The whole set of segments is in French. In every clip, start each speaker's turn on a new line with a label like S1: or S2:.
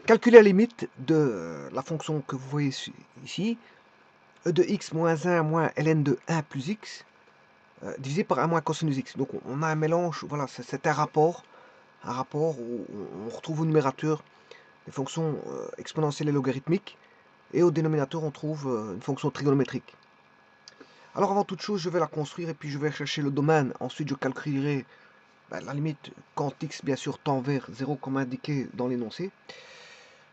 S1: Calculer la limite de la fonction que vous voyez ici, e de x moins 1 moins ln de 1 plus x, divisé par 1 moins cosinus x. Donc on a un mélange, voilà, c'est un rapport où on retrouve au numérateur les fonctions exponentielles et logarithmiques, et au dénominateur on trouve une fonction trigonométrique. Alors avant toute chose, je vais la construire et puis je vais chercher le domaine. Ensuite je calculerai la limite quand x bien sûr tend vers 0 comme indiqué dans l'énoncé.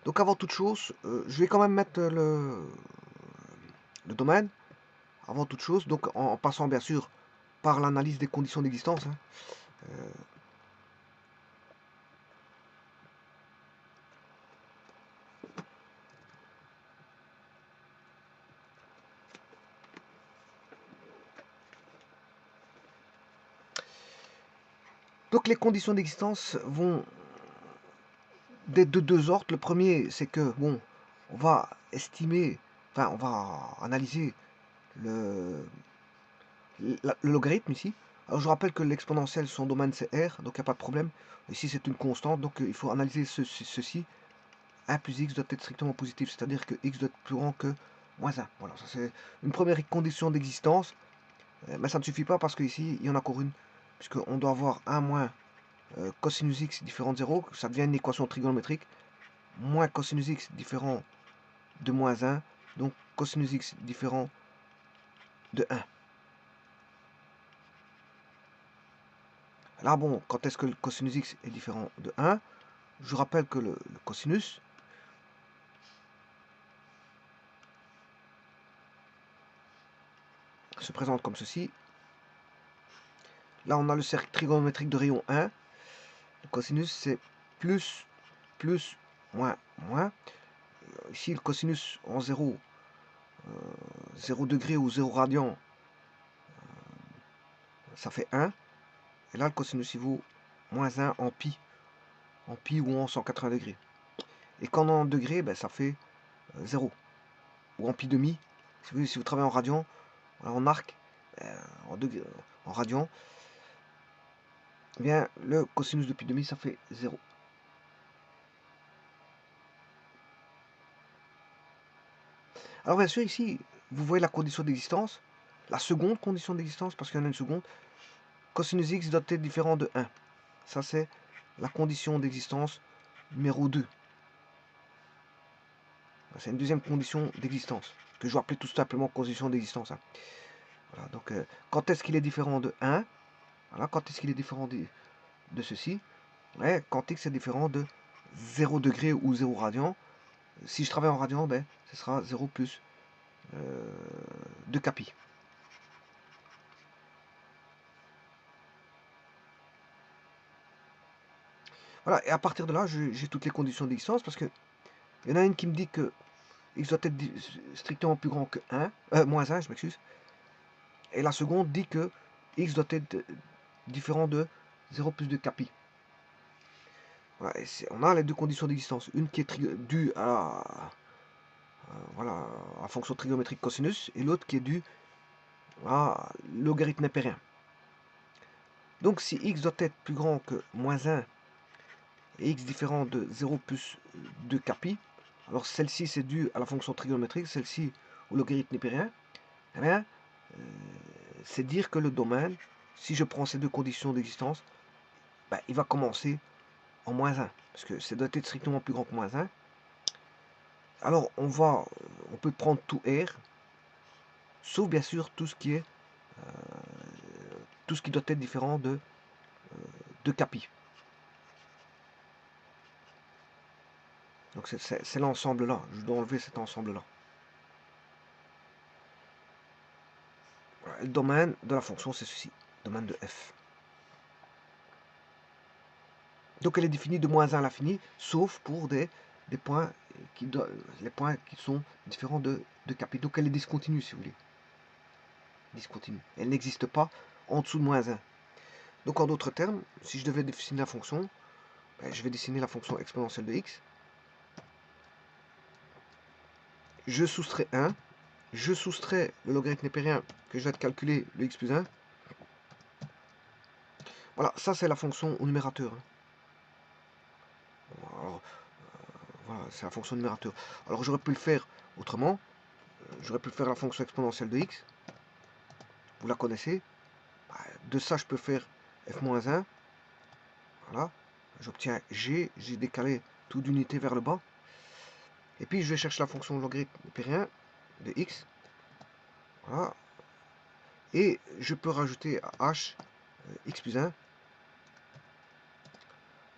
S1: Donc avant toute chose, je vais quand même mettre le domaine, avant toute chose, donc en passant bien sûr par l'analyse des conditions d'existence. Donc les conditions d'existence vont d'être de deux ordres. Le premier, c'est que, bon, on va estimer, enfin on va analyser le logarithme ici. Alors je rappelle que l'exponentielle, son domaine c'est R, donc il n'y a pas de problème. Ici c'est une constante, donc il faut analyser ceci. 1 plus x doit être strictement positif, c'est-à-dire que x doit être plus grand que moins 1. Voilà, ça c'est une première condition d'existence. Mais ça ne suffit pas parce qu'ici, il y en a encore une, puisqu'on doit avoir 1 moins cosinus x différent de 0, ça devient une équation trigonométrique, moins cosinus x différent de moins 1, donc cosinus x différent de 1. Là, bon, quand est-ce que le cosinus x est différent de 1? Je rappelle que le cosinus se présente comme ceci. Là, on a le cercle trigonométrique de rayon 1. Le cosinus, c'est plus, plus, moins, moins. Ici, le cosinus en 0, 0 degré ou 0 radian, ça fait 1. Et là, le cosinus, il vaut moins 1 en pi ou en 180 degrés. Et quand on est en degrés, ben, ça fait 0. Ou en pi demi. Si vous travaillez en radian, en arc, en radian, eh bien, le cosinus de pi demi, ça fait 0. Alors bien sûr, ici, vous voyez la condition d'existence, la seconde condition d'existence, parce qu'il y en a une seconde. Cosinus x doit être différent de 1. Ça, c'est la condition d'existence numéro 2. C'est une deuxième condition d'existence, que je vais appeler tout simplement condition d'existence. Voilà, donc, quand est-ce qu'il est différent de 1? Voilà, quand est-ce qu'il est différent de ceci? Ouais, quand x est différent de 0 degré ou 0 radian. Si je travaille en radian, ben, ce sera 0 plus 2 capi. Voilà, et à partir de là, j'ai toutes les conditions d'existence, parce que il y en a une qui me dit que x doit être strictement plus grand que 1, moins 1, je m'excuse. Et la seconde dit que x doit être différent de 0 plus 2 capi. Voilà, et on a les deux conditions d'existence. Une qui est due à la fonction trigonométrique cosinus, et l'autre qui est due à logarithme impérien. Donc si x doit être plus grand que moins 1 et x différent de 0 plus 2 capi, alors celle-ci c'est dû à la fonction trigonométrique, celle-ci au logarithme impérien, eh bien, c'est dire que le domaine, si je prends ces deux conditions d'existence, ben, il va commencer en moins 1, parce que ça doit être strictement plus grand que moins 1. Alors on peut prendre tout R, sauf bien sûr tout ce qui doit être différent de capi. Donc c'est l'ensemble là, je dois enlever cet ensemble là. Voilà, le domaine de la fonction c'est ceci, domaine de f. Donc elle est définie de moins 1 à l'infini, sauf pour des points les points qui sont différents de capi. Donc elle est discontinue si vous voulez. Discontinue. Elle n'existe pas en dessous de moins 1. Donc en d'autres termes, si je devais dessiner la fonction, ben, je vais dessiner la fonction exponentielle de x. Je soustrais 1. Je soustrais le logarithme népérien que je vais calculer, le x plus 1. Voilà, ça c'est la fonction au numérateur. Alors, voilà, c'est la fonction numérateur. Alors j'aurais pu le faire autrement. J'aurais pu faire la fonction exponentielle de x. Vous la connaissez. De ça, je peux faire f-1. Voilà. J'obtiens g. J'ai décalé tout d'unité vers le bas. Et puis je vais chercher la fonction logarithme népérien de x. Voilà. Et je peux rajouter à h x plus 1.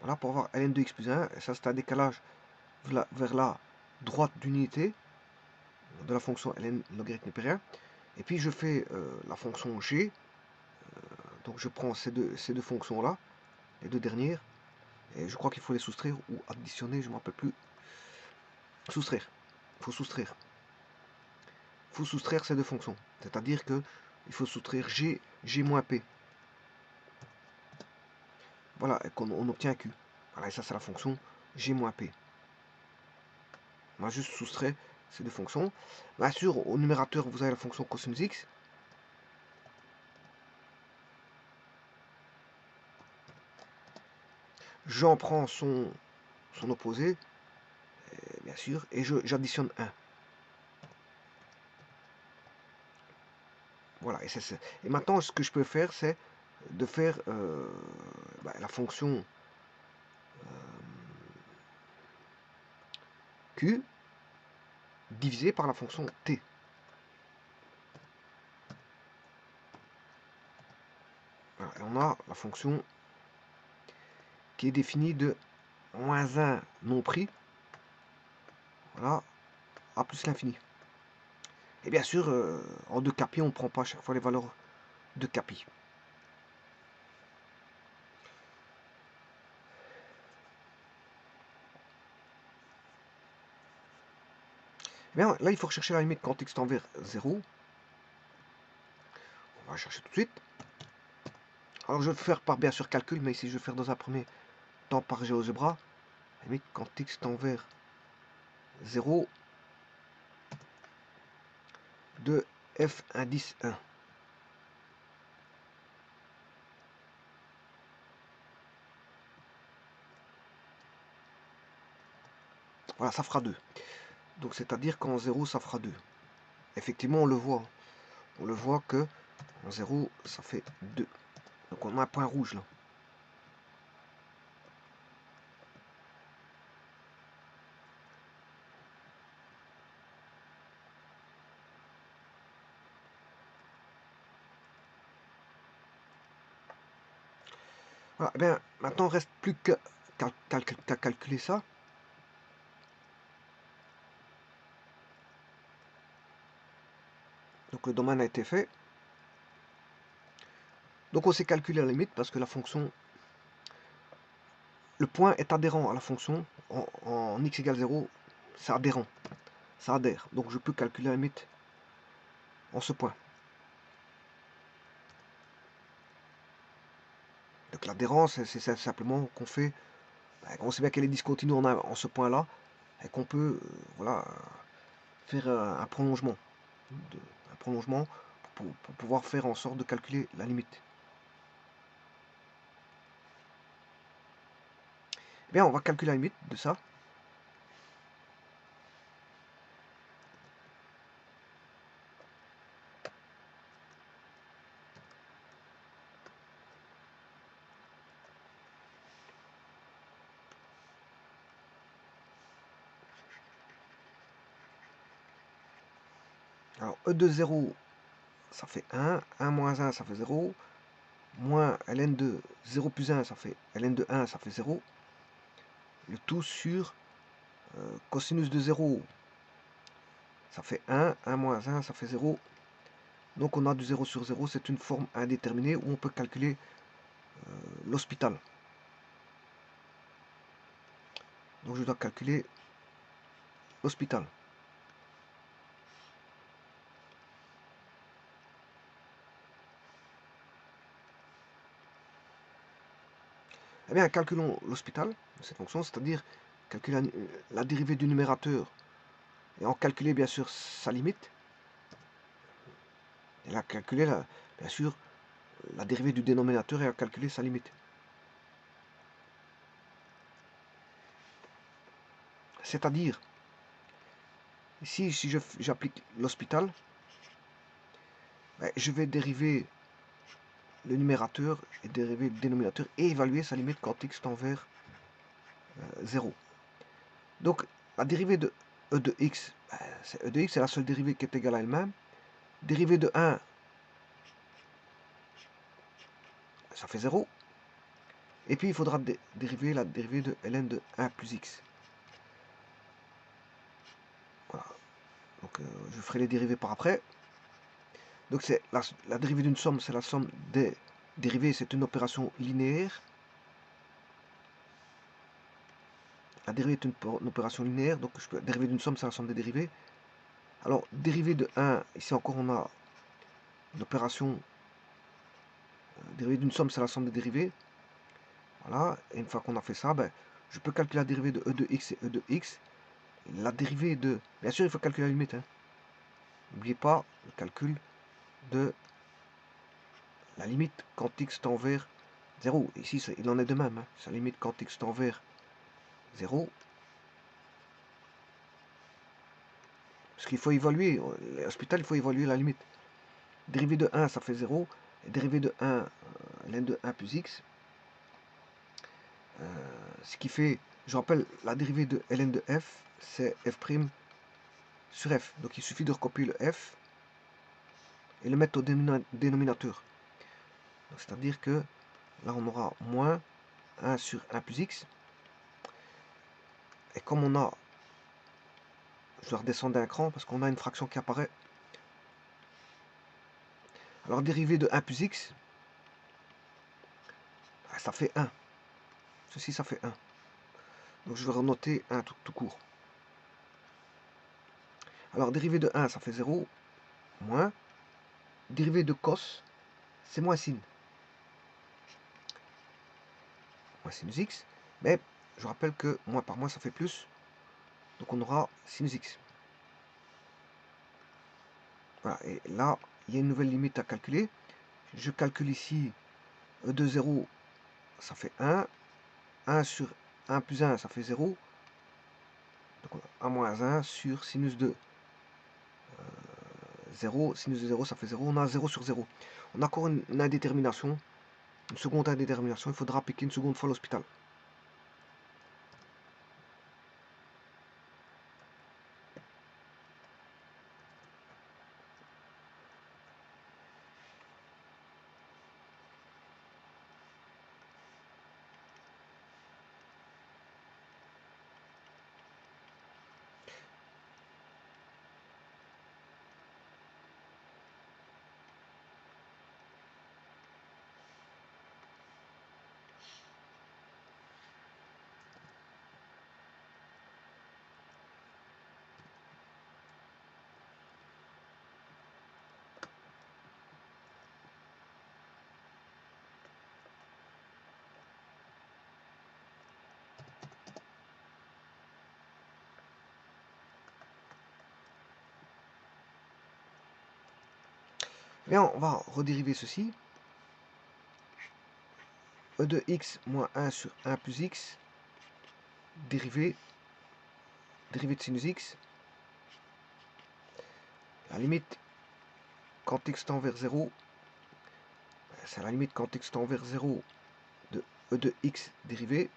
S1: Voilà, pour avoir ln de x plus 1. Et ça, c'est un décalage vers la droite d'unité de la fonction ln logarithme népérien. Et puis je fais la fonction g. Donc je prends ces deux fonctions-là, les deux dernières. Et je crois qu'il faut les soustraire ou additionner, je ne me rappelle plus. Soustraire. Il faut soustraire. Il faut soustraire ces deux fonctions. C'est-à-dire que il faut soustraire g moins p. Voilà, et qu'on obtient q. Voilà, et ça c'est la fonction g moins p. On a juste soustrait ces deux fonctions. Bien sûr, au numérateur, vous avez la fonction cosinus x. J'en prends son opposé, bien sûr, et j'additionne 1. Voilà, et maintenant, ce que je peux faire, c'est de faire la fonction q divisé par la fonction t. Voilà, et on a la fonction qui est définie de moins 1 non pris, voilà, à plus l'infini. Et bien sûr, en 2 capi, on ne prend pas à chaque fois les valeurs de capi. Bien, là, il faut rechercher la limite quand x tend vers 0. On va chercher tout de suite. Alors, je vais faire par, bien sûr, calcul, mais ici, je vais faire dans un premier temps par GeoGebra. La limite quand x tend vers 0 de f indice 1. Voilà, ça fera 2. Donc, c'est-à-dire qu'en 0, ça fera 2. Effectivement, on le voit. On le voit que en 0, ça fait 2. Donc, on a un point rouge, là. Voilà, eh bien, maintenant, il ne reste plus qu'à calculer ça. Donc, le domaine a été fait. Donc, on sait calculer la limite parce que la fonction, le point est adhérent à la fonction. En x égale 0, c'est adhérent. Ça adhère. Donc, je peux calculer la limite en ce point. Donc, l'adhérence, c'est simplement qu'on fait. On sait bien qu'elle est discontinue en ce point-là. Et qu'on peut voilà, faire un prolongement. Un prolongement pour pouvoir faire en sorte de calculer la limite. Eh bien, on va calculer la limite de ça. Alors, E de 0, ça fait 1. 1 moins 1, ça fait 0. Moins ln de 0 plus 1, ça fait ln de 1, ça fait 0. Le tout sur cosinus de 0, ça fait 1. 1 moins 1, ça fait 0. Donc on a du 0 sur 0, c'est une forme indéterminée où on peut calculer l'hospital. Donc je dois calculer l'hospital. Eh bien, calculons l'hospital de cette fonction, c'est-à-dire calculer la dérivée du numérateur et en calculer bien sûr sa limite. Et là, calculer bien sûr la dérivée du dénominateur et à calculer sa limite. C'est-à-dire, ici, si j'applique l'hospital, ben, je vais dériver le numérateur et dériver le dénominateur et évaluer sa limite quand x tend vers 0. Donc, la dérivée de e de x, ben, e de x, c'est la seule dérivée qui est égale à elle-même. Dérivée de 1, ça fait 0. Et puis, il faudra dériver la dérivée de ln de 1 plus x. Voilà. Donc, je ferai les dérivées par après. Donc, c'est la dérivée d'une somme, c'est la somme des dérivées. C'est une opération linéaire. La dérivée est une opération linéaire. Donc, je peux dériver d'une somme, c'est la somme des dérivées. Alors, dérivée de 1, ici encore, on a une opération. Dérivée d'une somme, c'est la somme des dérivées. Voilà. Et une fois qu'on a fait ça, ben, je peux calculer la dérivée de e de x et e de x. La dérivée de... Bien sûr, il faut calculer la limite. Hein. N'oubliez pas le calcul de la limite quand x tend vers 0. Ici, il en est de même. Hein. Sa limite quand x tend vers 0. Parce qu'il faut évaluer. L'hospital, il faut évaluer la limite. Dérivée de 1, ça fait 0. Et dérivée de 1, ln de 1 plus x. Ce qui fait, je rappelle, la dérivée de ln de f, c'est f' sur f. Donc il suffit de recopier le f et le mettre au dénominateur. C'est-à-dire que là, on aura moins 1 sur 1 plus x. Et comme on a... Je dois redescendre d'un cran parce qu'on a une fraction qui apparaît. Alors, dérivée de 1 plus x, ça fait 1. Ceci, ça fait 1. Donc, je vais renoter 1 tout court. Alors, dérivée de 1, ça fait 0. Moins. Dérivée de cos, c'est moins sin. Moins sinus x. Mais je rappelle que moins par moins, ça fait plus. Donc, on aura sinus x. Voilà. Et là, il y a une nouvelle limite à calculer. Je calcule ici e de 0, ça fait 1. 1 sur 1 plus 1, ça fait 0. Donc, 1 moins 1 sur sinus de 0. Sinus de 0, ça fait 0. On a 0 sur 0. On a encore une indétermination. Une seconde indétermination. Il faudra appliquer une seconde fois l'hospital. Bien, on va redériver ceci. E de x moins 1 sur 1 plus x. Dérivée de sinus x. La limite quand x tend vers 0. C'est la limite quand x tend vers 0 de e de x dérivée.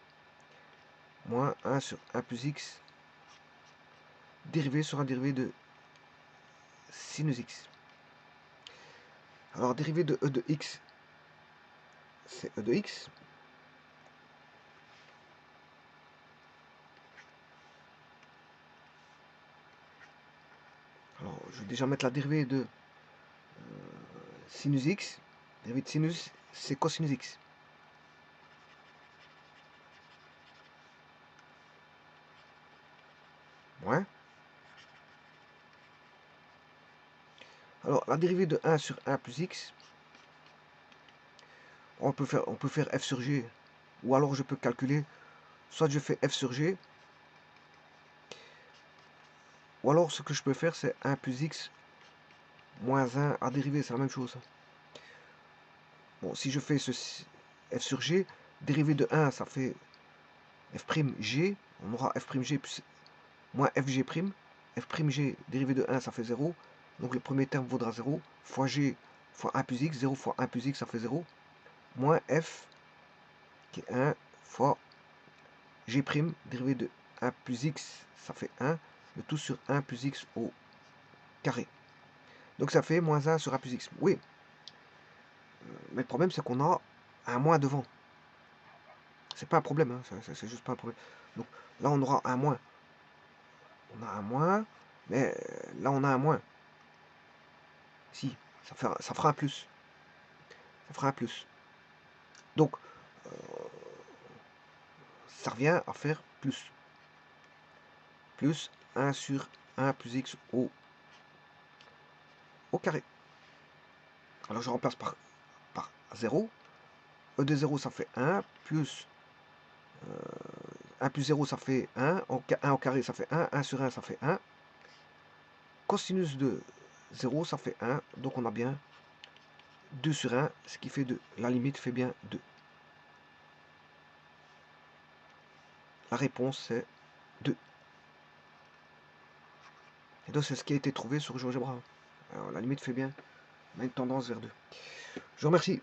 S1: Moins 1 sur 1 plus x. Dérivé sur un dérivé de sinus x. Alors, dérivée de e de x, c'est e de x. Alors, je vais déjà mettre la dérivée de sinus x. Dérivée de sinus, c'est cosinus x. Moins. Alors, la dérivée de 1 sur 1 plus x, on peut faire f sur g. Ou alors, je peux calculer, soit je fais f sur g, ou alors ce que je peux faire, c'est 1 plus x moins 1 à dériver, c'est la même chose. Bon, si je fais ceci, f sur g, dérivée de 1, ça fait f'(g). On aura f'(g) plus moins fg', f'g dérivé de 1, ça fait 0. Donc le premier terme vaudra 0, fois g fois 1 plus x, 0 fois 1 plus x, ça fait 0, moins f, qui est 1, fois g', dérivé de 1 plus x, ça fait 1, le tout sur 1 plus x au carré. Donc ça fait moins 1 sur 1 plus x. Oui, mais le problème c'est qu'on a un moins devant. C'est pas un problème, hein, c'est juste pas un problème. Donc là on aura un moins. On a un moins, mais là on a un moins. Si, ça fera un plus. Ça fera un plus. Donc, ça revient à faire plus. Plus 1 sur 1 plus x au carré. Alors je remplace par 0. E de 0 ça fait 1, plus 1 plus 0 ça fait 1, 1 au carré ça fait 1 sur 1 ça fait 1. Cosinus de 0 ça fait 1, donc on a bien 2 sur 1, ce qui fait 2. La limite fait bien 2. La réponse c'est 2. Et donc c'est ce qui a été trouvé sur GeoGebra. Alors la limite fait bien, on a une tendance vers 2. Je vous remercie.